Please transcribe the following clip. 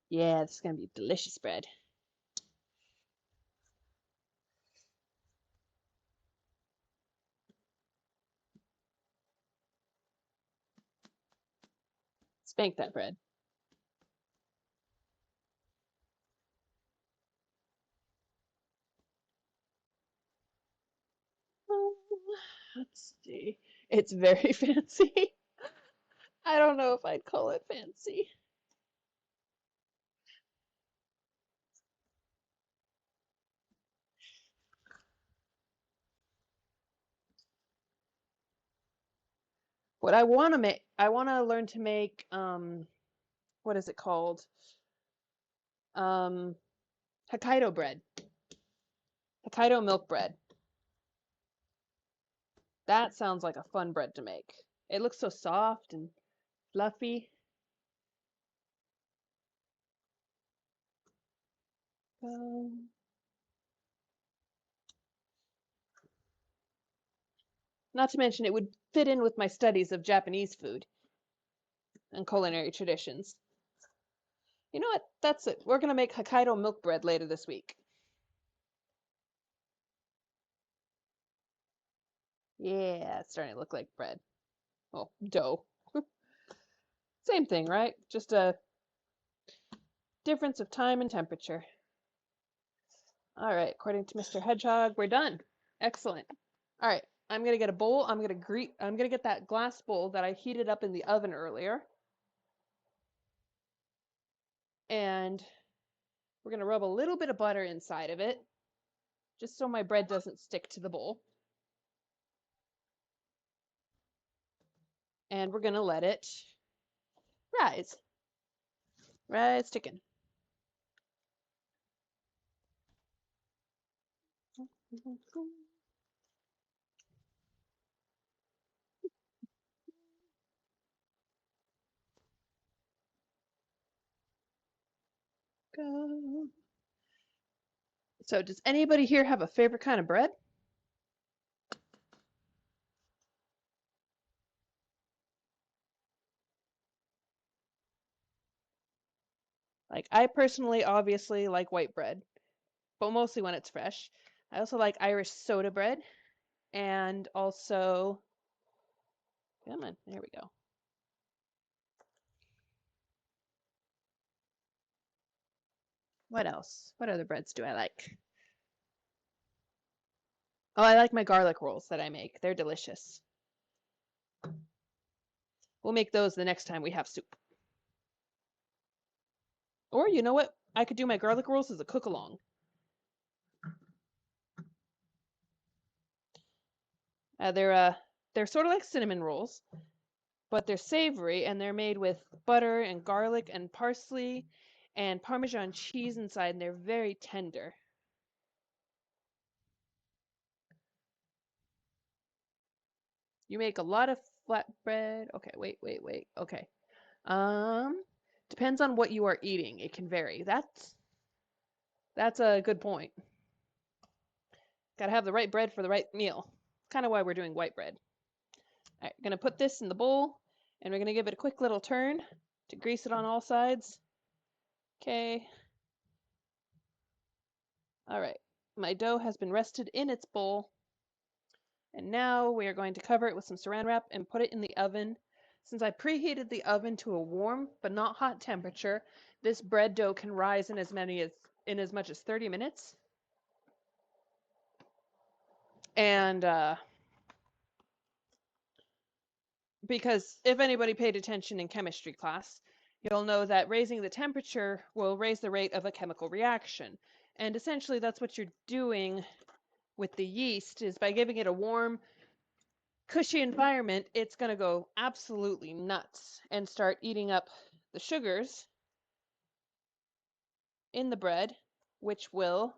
Yeah, this is gonna be delicious bread. Spank that bread. Let's see. It's very fancy. I don't know if I'd call it fancy. What I want to make, I want to learn to make, what is it called? Um, Hokkaido bread. Hokkaido milk bread. That sounds like a fun bread to make. It looks so soft and fluffy. Um, Not to mention, it would fit in with my studies of Japanese food and culinary traditions. You know what? That's it. We're gonna make Hokkaido milk bread later this week. Yeah, it's starting to look like bread. Oh, dough. Same thing, right? Just a difference of time and temperature. All right, according to Mr. Hedgehog, we're done. Excellent. All right, I'm gonna get a bowl. I'm gonna get that glass bowl that I heated up in the oven earlier, and we're gonna rub a little bit of butter inside of it, just so my bread doesn't stick to the bowl. And we're gonna let it rise. Rise, sticking. Go. So, does anybody here have a favorite kind of bread? Like, I personally obviously like white bread, but mostly when it's fresh. I also like Irish soda bread, and also, come on, there we go. What else? What other breads do I like? Oh, I like my garlic rolls that I make. They're delicious. We'll make those the next time we have soup. Or, you know what? I could do my garlic rolls as a cook along. They're sort of like cinnamon rolls, but they're savory and they're made with butter and garlic and parsley and Parmesan cheese inside, and they're very tender. You make a lot of flatbread. Okay, wait. Okay. Um, Depends on what you are eating. It can vary. That's a good point. Gotta have the right bread for the right meal. Kind of why we're doing white bread. All right, gonna put this in the bowl, and we're gonna give it a quick little turn to grease it on all sides. Okay. All right. My dough has been rested in its bowl, and now we are going to cover it with some saran wrap and put it in the oven. Since I preheated the oven to a warm but not hot temperature, this bread dough can rise in as much as 30 minutes. And because if anybody paid attention in chemistry class, you'll know that raising the temperature will raise the rate of a chemical reaction. And essentially that's what you're doing with the yeast, is by giving it a warm, cushy environment, it's going to go absolutely nuts and start eating up the sugars in the bread, which will